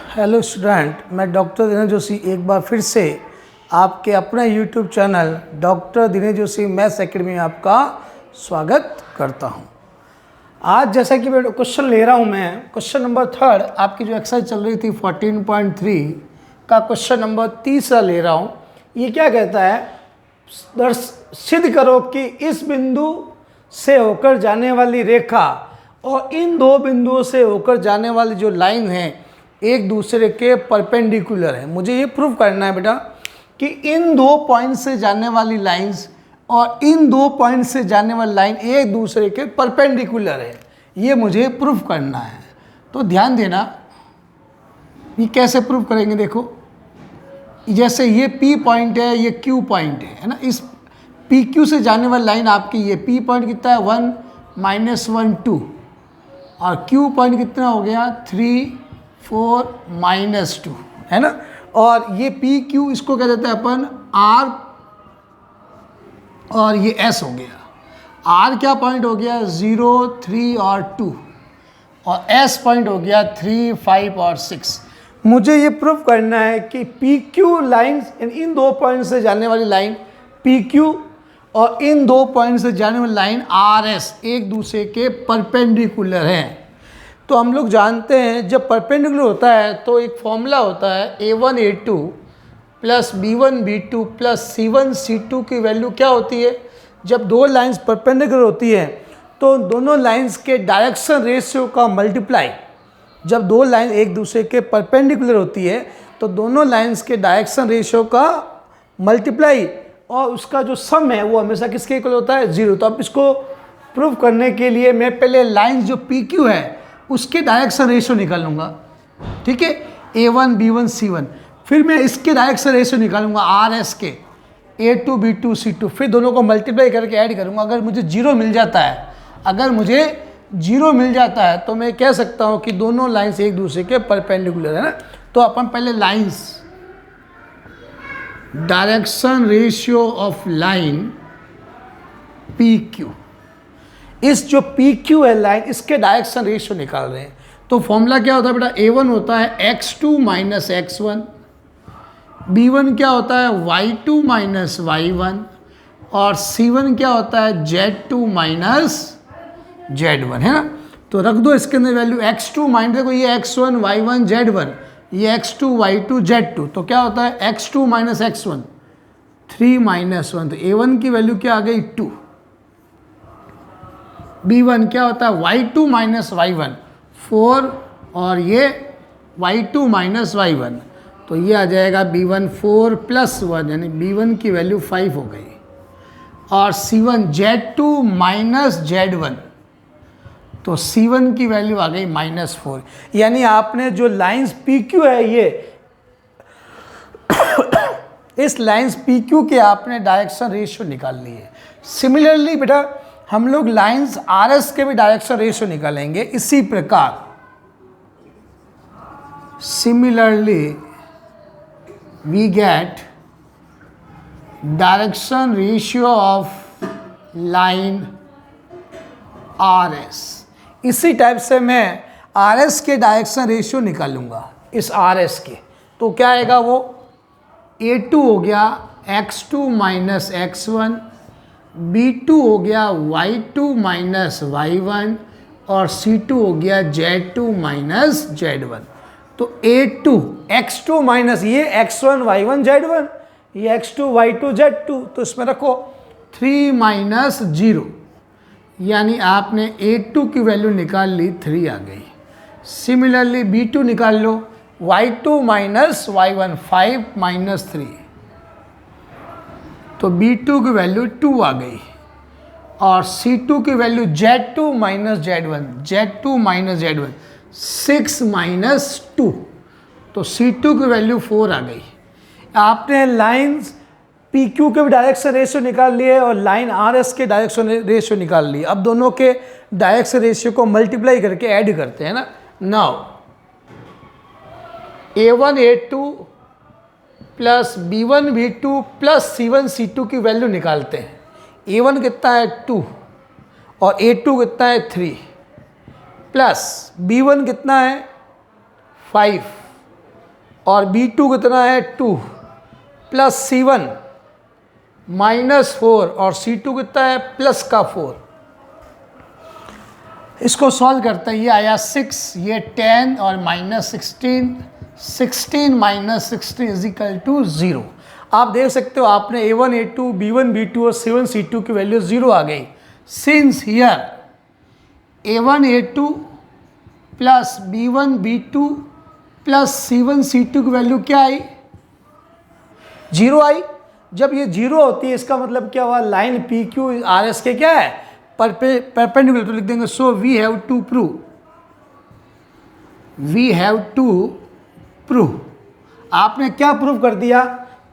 Hello student, मैं doctor Dinesh Joshi एक बार फिर से आपके अपने YouTube channel doctor Dinesh Joshi maths academy में आपका स्वागत करता हूं। आज जैसा कि मैं क्वेश्चन ले रहा हूं, मैं क्वेश्चन नंबर 3 आपकी जो एक्सरसाइज चल रही थी 14.3 का क्वेश्चन नंबर 3 ले रहा हूं। ये क्या कहता है, सिद्ध करो कि इस बिंदु से होकर जाने वाली रेखा और इन दो बिंदुओं से होकर जाने वाली जो लाइन है एक दूसरे के परपेंडिकुलर है। मुझे ये प्रूव करना है बेटा कि इन दो पॉइंट से जाने वाली लाइंस और इन दो पॉइंट से जाने वाली लाइन एक दूसरे के परपेंडिकुलर है। ये मुझे प्रूव करना है। तो ध्यान देना, ये कैसे प्रूव करेंगे। देखो, जैसे ये P पॉइंट है, ये Q पॉइंट है ना। इस PQ से जाने वाली लाइन आपकी ये P पॉइंट कितना है 1 -1 2 और Q पॉइंट कितना हो गया 3 4 -2 है ना। और ये PQ इसको कह देते हैं अपन R और ये S हो गया। R क्या पॉइंट हो गया 0 3 और 2 और S पॉइंट हो गया 3 5 और 6। मुझे ये प्रूव करना है कि PQ लाइन इन दो पॉइंट से जाने वाली लाइन PQ और इन दो पॉइंट से जाने वाली लाइन RS एक दूसरे के परपेंडिकुलर हैं। तो हम लोग जानते हैं जब परपेंडिकुलर होता है तो एक फॉर्मूला होता है A1 A2 plus B1 B2 plus C1 C2 की वैल्यू क्या होती है। जब दो लाइंस परपेंडिकुलर होती है तो दोनों लाइंस के डायरेक्शन रेशियो का मल्टीप्लाई, जब दो लाइन एक दूसरे के परपेंडिकुलर होती है तो दोनों लाइंस के डायरेक्शन रेशियो का मल्टीप्लाई और उसका जो सम है वो हमेशा किसके इक्वल होता है 0। तो अब इसको प्रूव करने के लिए मैं पहले लाइंस जो PQ है उसके डायरेक्शन रेशियो निकालूंगा, ठीक है, A1 B1 C1। फिर मैं इसके डायरेक्शन रेशियो निकालूंगा RS के A2 B2 C2। फिर दोनों को मल्टीप्लाई करके ऐड करूंगा। अगर मुझे 0 मिल जाता है, तो मैं कह सकता हूं कि दोनों लाइंस एक दूसरे के परपेंडिकुलर है ना। तो अपन पहले lines direction ratio of line PQ, इस जो PQ है लाइन इसके डायरेक्शन रेशियो निकाल रहे हैं। तो फॉर्मूला क्या होता है बेटा, A1 होता है x2 - x1, B1 क्या होता है y2 - y1 और C1 क्या होता है z2 - z1 है ना। तो रख दो इसके अंदर वैल्यू x2 माइनस, देखो ये x1 y1 z1, ये x2 y2 z2। तो क्या होता है x2 - x1 3 - 1। तो A1 की वैल्यू क्या आ गई 2। B1 क्या होता है y2 - y1 4 और ये y2 - y1। तो ये आ जाएगा B1 4 + 1 यानी B1 की वैल्यू 5 हो गई। और C1 z2 - z1, तो C1 की वैल्यू आ गई -4। यानी आपने जो लाइंस PQ है ये इस लाइंस PQ के आपने डायरेक्शन रेशियो निकाल ली है। सिमिलरली बेटा हम लोग लाइंस RS के भी डायरेक्शन रेशियो निकालेंगे इसी प्रकार। Similarly we get direction ratio of line RS। इसी टाइप से मैं RS के डायरेक्शन रेशियो निकालूंगा इस RS के। तो क्या आएगा वो A2 हो गया x2 - x1, B2 हो गया y2 - y1 और C2 हो गया z2 - z1। तो A2 x2 माइनस ये x1 y1 z1, ये x2 y2 z2। तो इसमें रखो 3 - 0 यानी आपने A2 की वैल्यू निकाल ली 3 आ गई। सिमिलरली B2 निकाल लो y2 - y1 5 - 3, तो B2 की वैल्यू 2 आ गई। और C2 की वैल्यू z2 - z1 6 - 2, तो C2 की वैल्यू 4 आ गई। आपने लाइंस PQ के भी डायरेक्शन रेशियो निकाल लिए और लाइन RS के डायरेक्शन रेशियो निकाल लिए। अब दोनों के डायरेक्शन रेशियो को मल्टीप्लाई करके ऐड करते हैं ना। Now A1 A2 plus B1 B2 plus C1 C2 की वैल्यू निकालते हैं। A1 कितना है 2 और A2 कितना है 3 प्लस B1 कितना है 5 और B2 कितना है 2 प्लस C1 -4 और C2 कितना है प्लस का 4। इसको सॉल्व करते हैं, ये आया 6, ये 10 और -16, 16 - 16 = 0। आप देख सकते हो आपने A1 A2 B1 B2 और C1 C2 की वैल्यू 0 आ गई। Since here A1 A2 plus B1 B2 plus C1 C2 की वैल्यू क्या आई 0 आई। जब ये 0 होती है इसका मतलब क्या हुआ, लाइन PQ RS के क्या है परपेंडिकुलर, तो लिख देंगे so we have to prove. आपने क्या प्रूव कर दिया,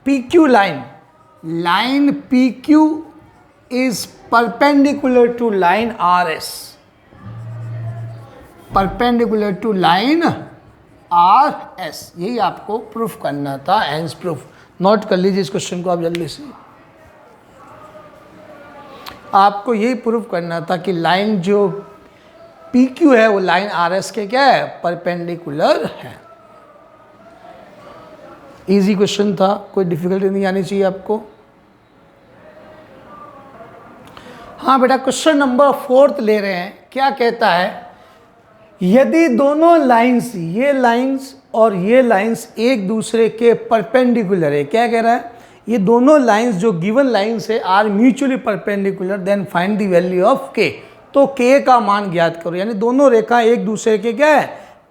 PQ line PQ is perpendicular to line RS, perpendicular to line RS, यही आपको प्रूफ करना था। हेंस प्रूफ नोट कर लीजिए इस क्वेश्चन को आप जल्दी से। आपको यही प्रूफ करना था कि लाइन जो PQ है वो लाइन RS के क्या है परपेंडिकुलर है। इजी क्वेश्चन था, कोई डिफिकल्टी नहीं आनी चाहिए आपको। हाँ बेटा, क्वेश्चन नंबर 4 ले रहे हैं। क्या कहता है, यदि दोनों लाइंस, ये लाइंस और ये लाइंस एक दूसरे के परपेंडिकुलर है, क्या कह रहा है, ये दोनों लाइंस जो गिवन लाइंस है are mutually perpendicular, then find the value of K। तो K का मान ज्ञात करो, यानी दोनों रेखा एक दूसरे के क्या है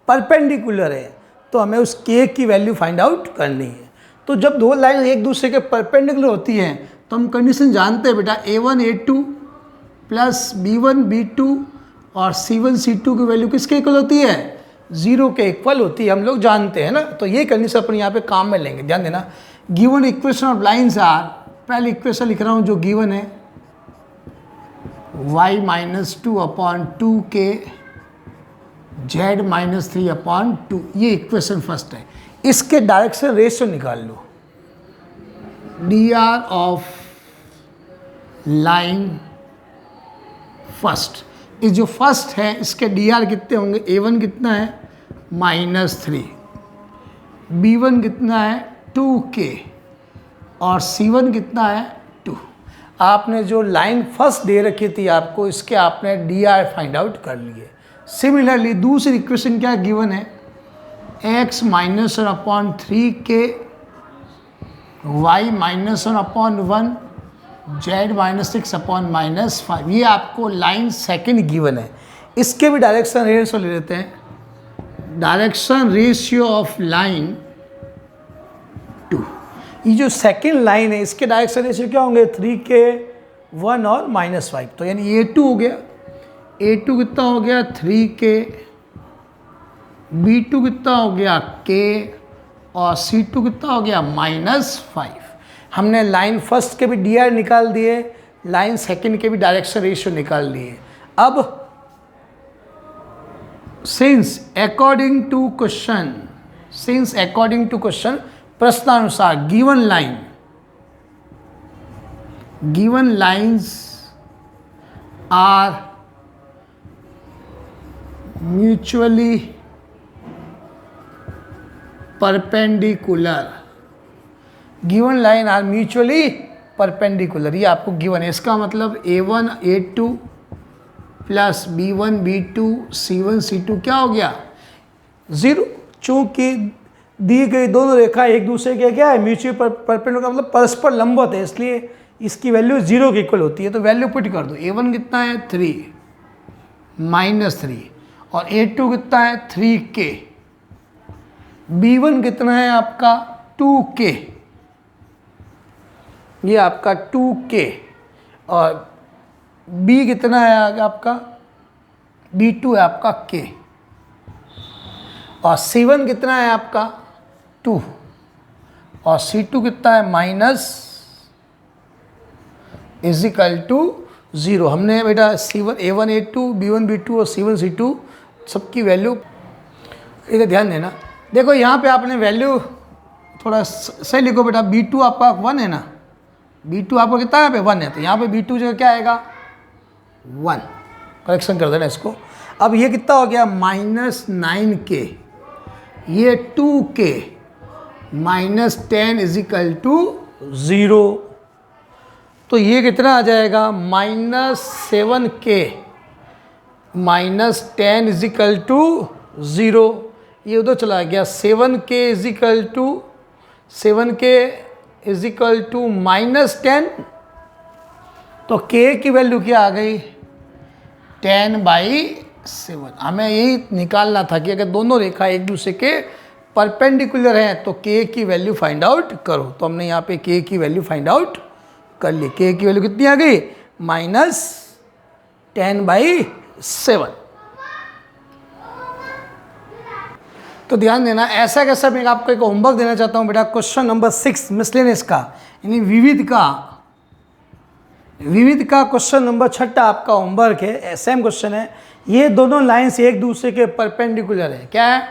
परपेंडिकुलर है, तो हमें उस K की वैल्यू फाइंड आउट करनी है। तो जब दो लाइन एक दूसरे के परपेंडिकुलर होती हैं तो हम कंडीशन जानते हैं बेटा, A1 A2 plus B1 B2 और C1 C2 की वैल्यू किसके इक्वल होती है 0 के इक्वल होती है, हम लोग जानते हैं ना। तो ये कंडीशन अपन यहाँ पे काम में लेंगे, ध्यान देना। Given equation of lines are, पहले इक्वेशन लिख रहा हूँ जो गिवन है, y - 2/2k z - 3/2, ये इक्वेशन फर्स्ट है। इसके डायरेक्शन रेशियो निकाल लो, dr ऑफ लाइन फर्स्ट, ये जो फर्स्ट है इसके dr कितने होंगे, A1 कितना है -3, B1 कितना है 2k और C1 कितना है 2। आपने जो लाइन फर्स्ट दे रखी थी आपको, इसके आपने dr फाइंड आउट कर लिए। सिमिलरली दूसरी इक्वेशन क्या गिवन है, x - 1/3k y - 1/1 z - 6/-5, ये आपको लाइन सेकंड गिवन है। इसके भी डायरेक्शन रेशियो ले लेते हैं, डायरेक्शन रेशियो ऑफ लाइन 2। ये जो सेकंड लाइन है इसके डायरेक्शन रेशियो क्या होंगे 3k 1 और -5, तो यानी A2 हो गया, A2 कितना हो गया 3k, B2 कितना हो गया k और C2 कितना हो गया -5। हमने लाइन फर्स्ट के भी dr निकाल दिए, लाइन सेकंड के भी डायरेक्शन रेशियो निकाल लिए। अब सिंस अकॉर्डिंग टू क्वेश्चन, प्रश्नानुसार given lines are mutually perpendicular, given line are mutually perpendicular, ये आपको गिवन है। इसका मतलब A1 A2 plus B1 B2 C1 C2 क्या हो गया 0, चूँकि दी गई दोनों रेखा एक दूसरे के क्या है म्यूचुअली परपेंडिकुलर, मतलब परस्पर लंबवत है, इसलिए इसकी वैल्यू 0 के इक्वल होती है। तो वैल्यू पुट कर दो, A1 कितना है 3 -3 और A2 कितना है 3k, B1 कितना है आपका 2k, ये आपका 2k और B कितना है आपका B2 है आपका k और C1 कितना है आपका 2 और C2 कितना है -0। हमने बेटा C1 A1 A2 B1 B2 और C1 C2 सबकी वैल्यू, इधर ध्यान देना। देखो यहाँ पे आपने वैल्यू थोड़ा सही लिखो बेटा, B2 आपका 1 है ना, B2 आपका कितना है पे 1 है, तो यहाँ पे B2 जो क्या आएगा 1, करेक्शन कर देना इसको। अब ये कितना हो गया -9k, ये 2k -10 = 0। तो ये कितना आ जाएगा, -7k -10 = 0। ये उधर चला गया, 7k -10। तो k की वैल्यू क्या आ गई, 10/7। हमें यही निकालना था कि अगर दोनों रेखा एक दूसरे के परपेंडिकुलर हैं तो k की वैल्यू फाइंड आउट करो। तो हमने यहाँ पे k की वैल्यू फाइंड आउट कर ली। k की वैल्यू कितनी आ गई, -10/7। तो ध्यान देना, ऐसा कैसा मैं आपको एक होमवर्क देना चाहता हूँ बेटा। क्वेश्चन नंबर 6 मिसलेनियस का, यानी विविध का क्वेश्चन नंबर 6 आपका होमवर्क है। सेम क्वेश्चन है। ये दोनों लाइन्स एक दूसरे के परपेंडिकुलर है। क्या है,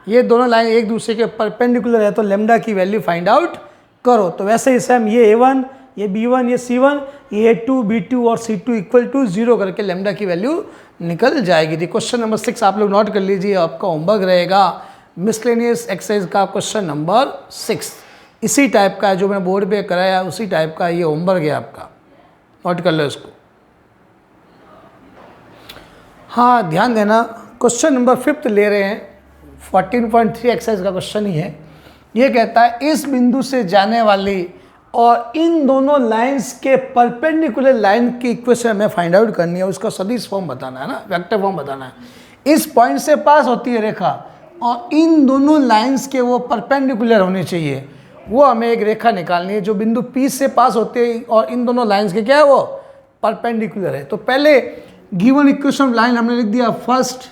ये दोनों लाइन एक दूसरे के परपेंडिकुलर है, तो लेमडा की वैल्यू फाइंड आउट करो। तो वैसे ही सेम, ये A1, ये B1, ये C1, ये A2, B2 और C2 = 0 करके लेमडा की वैल्यू निकल जाएगी। तो क्वेश्चन नंबर 6 आप लोग नोट कर लीजिए, आपका होमवर्क रहेगा मिसलेनियस एक्सरसाइज का क्वेश्चन नंबर 6। इसी टाइप का जो मैंने बोर्ड पे कराया, उसी टाइप का ये होमवर्क है आपका, नोट कर लो इसको। हाँ, ध्यान देना, क्वेश्चन नंबर 5 ले रहे हैं, 14.3 एक्सरसाइज का क्वेश्चन ही है। ये कहता है इस बिंदु से जाने वाली और इन दोनों लाइंस के परपेंडिकुलर लाइन की इक्वेशन हमें फाइंड आउट करनी है, उसका सदिश फॉर्म बताना है ना, वेक्टर फॉर्म बताना है। इस पॉइंट से पास होती है रेखा और इन दोनों लाइंस के वो परपेंडिकुलर होने चाहिए, वो हमें एक रेखा निकालनी है जो बिंदु P से पास होते हैं और इन दोनों लाइंस के क्या है, वो परपेंडिकुलर है। तो पहले गिवन इक्वेशन लाइन हमने लिख दिया फर्स्ट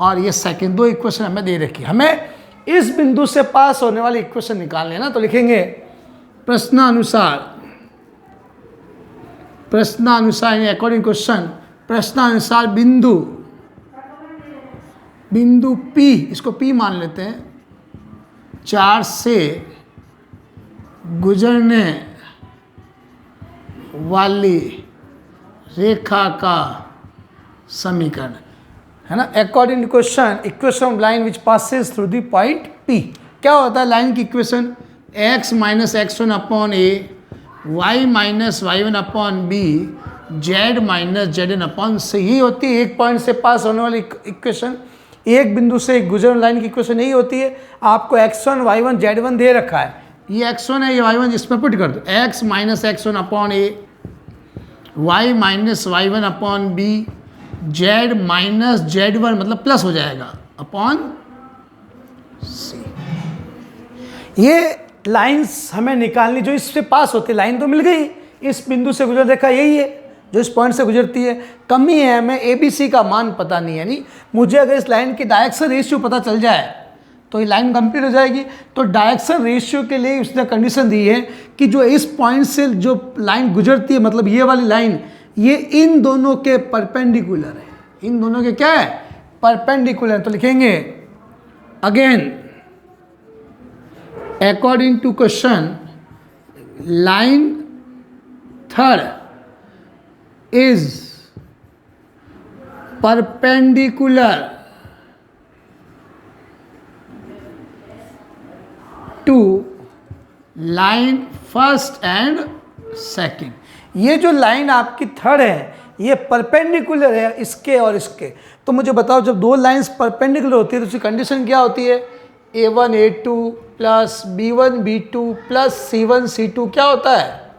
और ये सेकंड, दो इक्वेशन हमें दे रखी। हमें इस बिंदु से पास होने वाली इक्वेशन निकालनी है ना, तो लिखेंगे प्रश्नानुसार अकॉर्डिंग क्वेश्चन, प्रश्नानुसार बिंदु P, इसको P मान लेते हैं, 4 से गुजरने वाली रेखा का समीकरण है ना। According to question, equation of line which passes through the point P। क्या होता है लाइन की equation, x - x1 upon a, y - y1 upon b, z - zn upon c। यही होती है एक पॉइंट से पास होने वाली इक्वेशन, एक बिंदु से एक गुजरने लाइन की इक्वेशन यही होती है। आपको x1 y1 z1 दे रखा है, ये x1 है, ये y1, इसमें पुट कर दो, x - x1 upon a, y - y1 upon b, z - z1 मतलब प्लस हो जाएगा अपॉन c। ये लाइंस हमें निकालनी जो इससे पास होती है। लाइन तो मिल गई, इस बिंदु से गुजर देखा यही है जो इस पॉइंट से गुजरती है। कमी है हमें ABC का मान पता नहीं है, यानी मुझे अगर इस लाइन की डायरेक्शन रेशियो पता चल जाए तो ये लाइन कंप्लीट हो जाएगी। तो डायरेक्शन रेशियो के लिए उसने कंडीशन दी है कि जो इस पॉइंट से जो लाइन गुजरती है, मतलब ये वाली लाइन, ये इन दोनों के परपेंडिकुलर है। इन दोनों के क्या है, परपेंडिकुलर। तो लिखेंगे again according to question, line third is perpendicular to line first and second। ये जो लाइन आपकी थर्ड है ये परपेंडिकुलर है इसके और इसके। तो मुझे बताओ, जब दो लाइंस परपेंडिकुलर होती है तो उसकी कंडीशन क्या होती है, A1 A2 plus B1 B2 plus C1 C2 क्या होता है,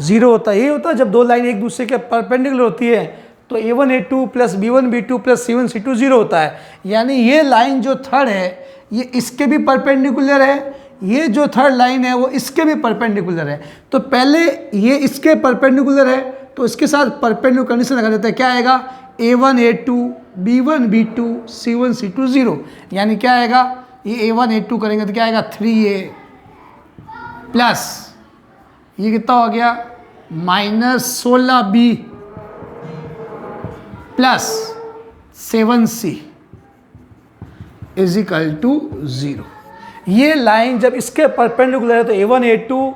0 होता है। यही होता है जब दो लाइन एक दूसरे के परपेंडिकुलर होती है तो A1 A2 plus B1 B2 plus C1 C2 0 होता है। यानी ये लाइन जो थर्ड है ये इसके भी परपेंडिकुलर है, ये जो थर्ड लाइन है वो इसके भी परपेंडिकुलर है। तो पहले ये इसके परपेंडिकुलर है तो इसके साथ परपेंडिकुलर कंडीशन लगा देता है। क्या आएगा, A1 A2 B1 B2 C1 C2 0। यानी क्या आएगा, ये A1 A2 करेंगे तो क्या आएगा 3A प्लस ये कितना हो गया -16B प्लस 7C = 0। ये लाइन जब इसके परपेंडिकुलर है तो A1 A2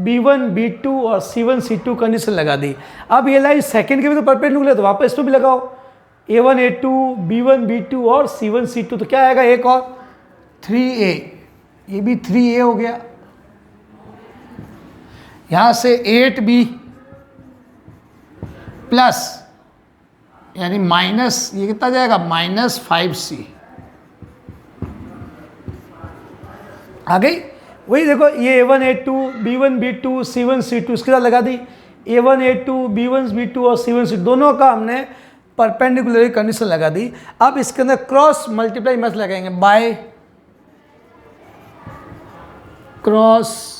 B1 B2 और C1 C2 कंडीशन लगा दी। अब ये लाइन सेकंड के भी तो परपेंडिकुलर है तो वापस इसको भी लगाओ, A1 A2 B1 B2 और C1 C2 तो क्या आएगा, एक और 3A ये भी 3a हो गया, यहाँ से 8b प्लस यानी माइनस, ये कितना जाएगा -5c आ गई। वही देखो ये a1 a2 b1 b2 c1 c2 इसके साथ लगा दी, a1 a2 b1 b2 और c1 c2 दोनों का हमने परपेंडिकुलर कंडीशन लगा दी। अब इसके अंदर क्रॉस मल्टीप्लाई मैथ लगाएंगे, बाय क्रॉस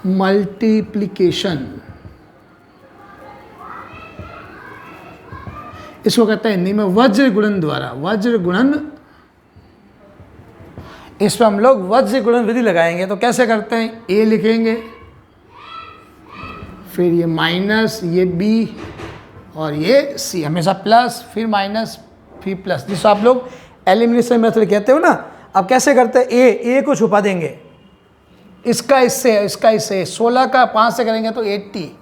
मल्टीप्लिकेशन, इसको कहते हैं हिंदी में वज्र गुणन द्वारा, वज्र गुणन। इस पर हम लोग वज्र गुणन विधि लगाएंगे। तो कैसे करते हैं, a लिखेंगे, फिर ये माइनस, ये b और ये c, हमेशा प्लस, फिर माइनस, फिर प्लस, जिसको आप लोग एलिमिनेशन मेथड कहते हो ना। अब कैसे करते हैं, a को छुपा देंगे, इसका इससे, इसका इससे, 16 का 5 से करेंगे तो 80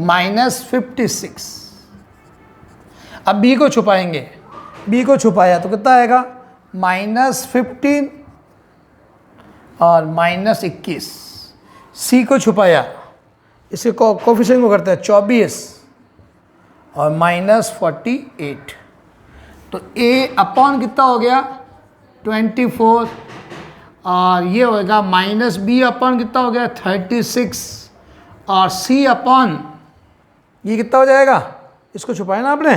-56। अब b को छुपाएंगे, b को छुपाया तो कितना आएगा -15 और -21। c को छुपाया, इसके कोफिशिएंट को करते हैं 24 और -48। तो a अपॉन कितना हो गया 24 और ये होगा -b अपॉन कितना हो गया 36 और c अपॉन ये कितना हो जाएगा, इसको छुपाया ना आपने,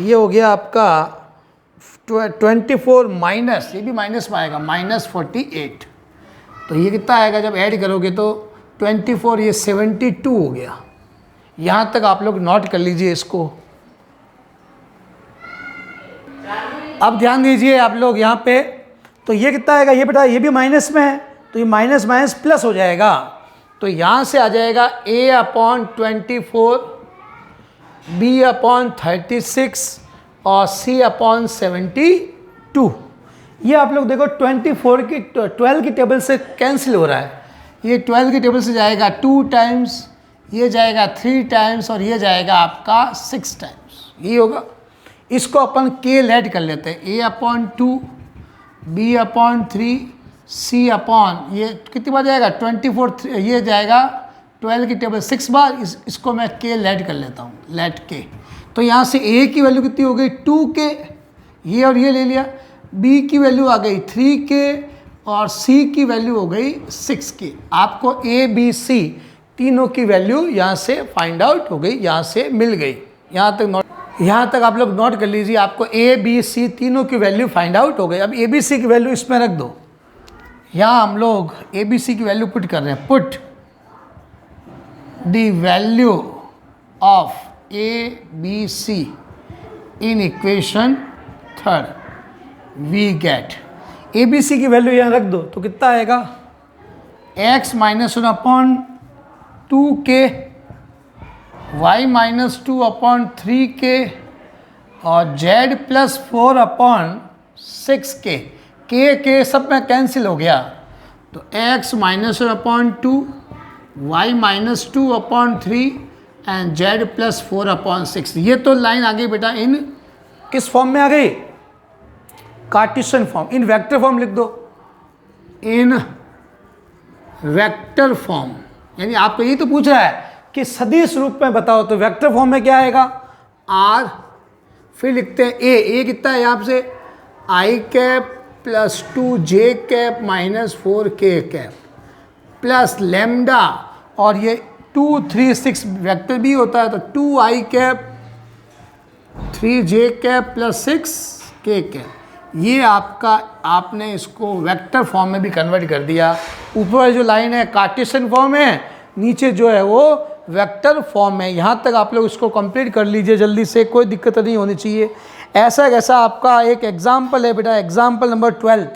ये हो गया आपका 24 माइनस, ये भी माइनस में आएगा -48। तो ये कितना आएगा जब ऐड करोगे तो 24, ये 72 हो गया। यहाँ तक आप लोग नोट कर लीजिए इसको। अब ध्यान दीजिए आप लोग यहाँ पे, तो ये कितना आएगा, ये बेटा ये भी माइनस में है तो ये माइनस माइनस प्लस हो जाएगा। तो यहाँ से आ जाएगा a/24, b/36 और c/72। ये आप लोग देखो 24 की 12 की टेबल से कैंसिल हो रहा है, ये 12 की टेबल से जाएगा 2 टाइम्स, ये जाएगा 3 टाइम्स और ये जाएगा आपका 6 टाइम्स, ये होगा। इसको अपन k लेट कर लेते हैं, a/2 b/3 c/ ये कितनी बार जाएगा 24, ये जाएगा 12 की टेबल 6 बार, इसको मैं k लेट कर लेता हूँ, लेट k। तो यहाँ से a की वैल्यू कितनी हो गई 2k, ये और ये ले लिया, b की वैल्यू आ गई 3k और c की वैल्यू हो गई 6k। आपको a b c तीनों की वैल्यू यहाँ से फाइंड आउट हो गई, यहाँ से मिल गई। यहाँ तक आप लोग नोट कर लीजिए, आपको a b c तीनों की वैल्यू फाइंड आउट हो गई। अब a b c की वैल्यू इसमें रख दो, यहाँ हम लोग a b c की वैल्यू पुट कर रहे हैं, put the value of a b c in equation 3 we get A B C की वैल्यू यहाँ रख दो तो कितना आएगा x -1/2k, y -2/3k और z +4/6k। k सब में कैंसिल हो गया, तो x -1/2, y -2/3 एंड z +4/6। ये तो लाइन आ गई बेटा इन किस फॉर्म में आ गई, कार्टेशियन फॉर्म। इन वेक्टर फॉर्म लिख दो, इन वेक्टर फॉर्म, यानी आपको ये तो पूछ रहा है कि सदिश रूप में बताओ, तो वेक्टर फॉर्म में क्या आएगा r, फिर लिखते हैं a कितना है यहाँ से i cap +2j cap -4k cap plus lambda, और ये 2 3 6 वेक्टर भी होता है, तो 2i cap 3j cap +6k cap. ये आपका, आपने इसको वेक्टर फॉर्म में भी कन्वर्ट कर दिया। ऊपर जो लाइन है कार्टेशियन फॉर्म है, नीचे जो है वो वेक्टर फॉर्म है। यहाँ तक आप लोग इसको कंप्लीट कर लीजिए जल्दी से, कोई दिक्कत नहीं होनी चाहिए। ऐसा कैसा आपका एक एग्जाम्पल है बेटा, एग्जाम्पल नंबर 12।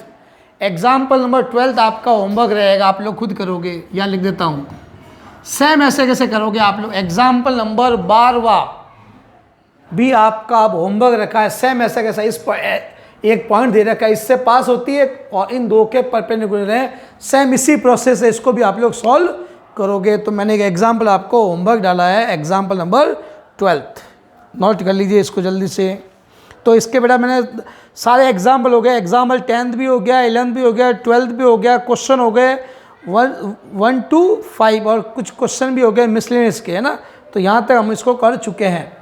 एग्जाम्पल नंबर 12 आपका होमवर्क रहेगा, आप लोग खुद करोगे, यहाँ लिख देता हूँ। सेम ऐसे कैसे करोगे आप लोग, एग्जाम्पल नंबर 12 भी आपका अब होमवर्क रखा है। सेम ऐसा कैसा, इस पर एक पॉइंट दे रखा है, इससे पास होती है और इन दो के परपेंडिकुलर है। सेम इसी प्रोसेस है, इसको भी आप लोग सॉल्व करोगे। तो मैंने एक एग्जाम्पल आपको होमवर्क डाला है, एग्जाम्पल नंबर 12, नोट कर लीजिए इसको जल्दी से। तो इसके बेटा मैंने सारे एग्जाम्पल हो गए, एग्जाम्पल 10th भी हो गया, 11th भी हो गया, 12th भी हो गया, क्वेश्चन हो गए 1 to 5 और कुछ क्वेश्चन भी हो गए मिसलेनियस के, है ना। तो यहाँ तक हम इसको कर चुके हैं,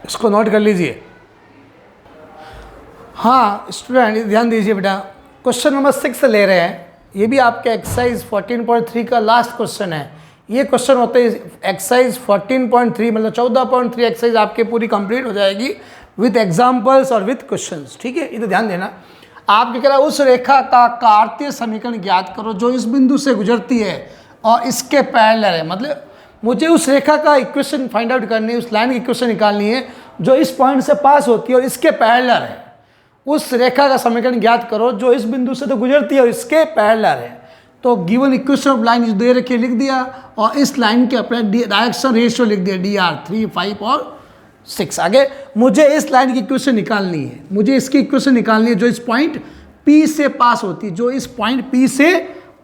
इसको नोट कर लीजिए। हाँ स्टूडेंट ध्यान दीजिए बेटा, क्वेश्चन नंबर 6 ले रहे हैं, ये भी आपके एक्सरसाइज 14.3 का लास्ट क्वेश्चन है। ये क्वेश्चन होते हैं एक्सरसाइज 14.3 मतलब 14.3 एक्सरसाइज आपके पूरी कंप्लीट हो जाएगी विथ एग्जाम्पल्स और विथ क्वेश्चंस, ठीक है। इधर ध्यान देना, आपके कह रहा है उस रेखा का कार्तीय समीकरण ज्ञात करो जो इस बिंदु से गुजरती है और इसके पैरेलल है। मतलब मुझे उस रेखा का इक्वेशन फाइंड आउट करनी है, उस लाइन की इक्वेशन निकालनी है जो इस पॉइंट से पास होती है और इसके पैरेलल है। उस रेखा का समीकरण ज्ञात करो जो इस बिंदु से तो गुजरती है और इसके पैरेलल है। तो गिवन इक्वेशन ऑफ लाइन दे रखी लिख दिया और इस लाइन के अपने डायरेक्शन रेशियो लिख दिया dr 3, 5 और 6। आगे मुझे इस लाइन की इक्वेशन निकालनी है, मुझे इसकी इक्वेशन निकालनी है जो इस पॉइंट P से पास होती है, जो इस पॉइंट P से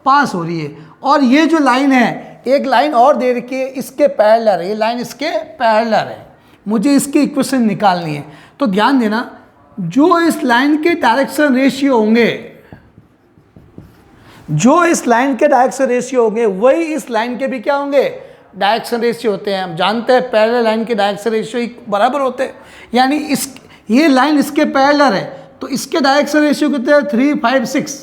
पास हो रही है। और ये जो लाइन है, एक लाइन और दे रखी है इसके पैरेलल है, ये लाइन इसके पैरेलल है, मुझे इसकी इक्वेशन निकालनी है। तो ध्यान देना, जो इस लाइन के डायरेक्शन रेशियो होंगे, जो इस लाइन के डायरेक्शन रेशियो होंगे वही इस लाइन के भी क्या होंगे, डायरेक्शन रेशियो होते हैं। हम जानते हैं पैरेलल लाइन के डायरेक्शन रेशियो बराबर होते हैं, यानी ये लाइन इसके पैरेलल है तो इसके डायरेक्शन रेशियो कितने हैं 3, 5, 6,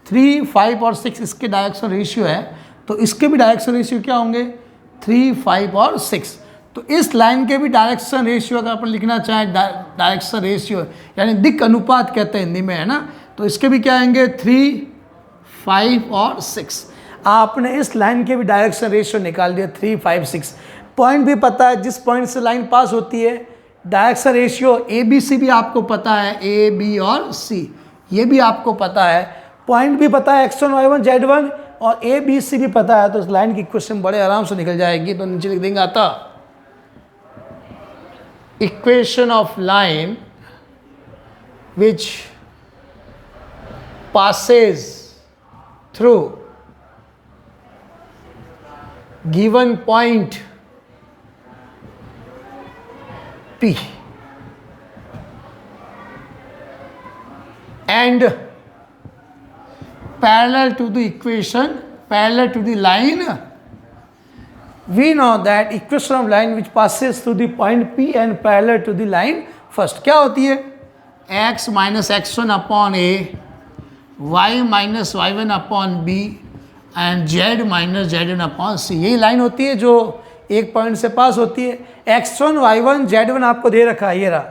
3, 5 और 6 इसके डायरेक्शन रेशियो है। तो इसके भी डायरेक्शन रेशियो क्या होंगे 3, 5 और 6। तो इस लाइन के भी डायरेक्शन रेशियो अगर अपन लिखना चाहें, डायरेक्शन रेशियो यानी दिक् अनुपात कहते हैं हिंदी में, है ना। तो इसके भी क्या आएंगे 3, 5 और 6। आपने इस लाइन के भी डायरेक्शन रेशियो निकाल दिया 3, 5, 6। पॉइंट भी पता है जिस पॉइंट से लाइन पास होती है, डायरेक्शन रेशियो ABC भी आपको पता है, A, B और C ये भी आपको पता है। पॉइंट भी पता है X1, Y1, Z1 और ABC भी पता है। तो इस लाइन की इक्वेशन बड़े आराम से निकल जाएगी। तो नीचे लिख देंगे आता equation of line which passes through given point P and parallel to the equation, parallel to the line, we know that equation of line which passes through the point P and parallel to the line first क्या होती है, x minus x1 upon a, y minus y1 upon b and z minus z1 upon c। यही line होती है जो एक point से पास होती है। x1, y1, z1 आपको दे रखा है, ये रहा,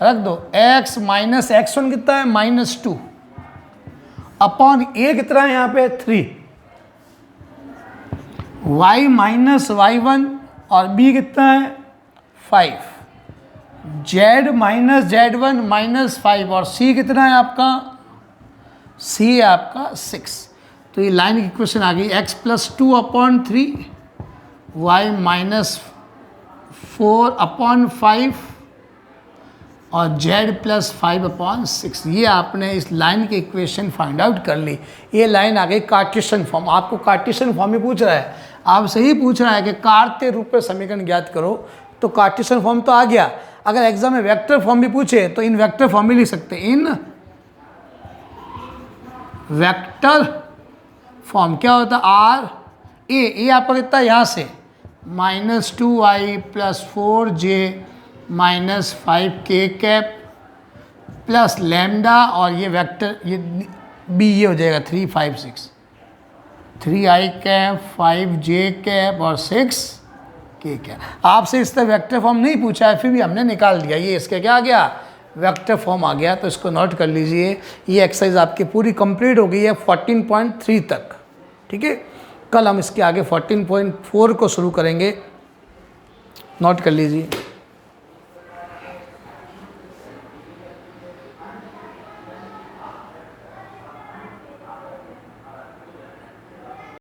रख दो। x माइनस x1 कितना है -2 अपॉन a कितना है यहाँ पे 3, y माइनस y1 और b कितना है 5, z माइनस z1 -5 और c कितना है आपका, c है आपका 6। तो ये लाइन की इक्वेशन आ गई x plus 2 upon 3, y minus 4 upon 5 और z प्लस 5 अपॉन 6। ये आपने इस लाइन की इक्वेशन फाइंड आउट कर ली। ये लाइन आ गई कार्टेशियन फॉर्म। आपको कार्टेशियन फॉर्म ही पूछ रहा है, आपसे ही पूछ रहा है कि कार्तीय रूप में समीकरण ज्ञात करो, तो कार्टेशियन फॉर्म तो आ गया। अगर एग्जाम में वेक्टर फॉर्म भी पूछे तो इन वेक्टर फॉर्म भी लिख सकते हैं, इन वेक्टर फॉर्म। क्या होता है आर ए आपका कितना है यहाँ से -2i plus 4j minus 5k cap plus lambda और ये वेक्टर ये बी ये हो जाएगा 3, 5, 6, 3i कैप 5j कैप और 6k कैप। आपसे इस तरह वेक्टर फॉर्म नहीं पूछा है, फिर भी हमने निकाल दिया। ये इसके क्या आ गया वेक्टर फॉर्म आ गया। तो इसको नोट कर लीजिए। ये एक्सरसाइज आपकी पूरी कंप्लीट हो गई है 14.3 तक, ठीक है। कल हम इसके आगे 14.4 को शुरू करेंगे, नोट कर लीजिए।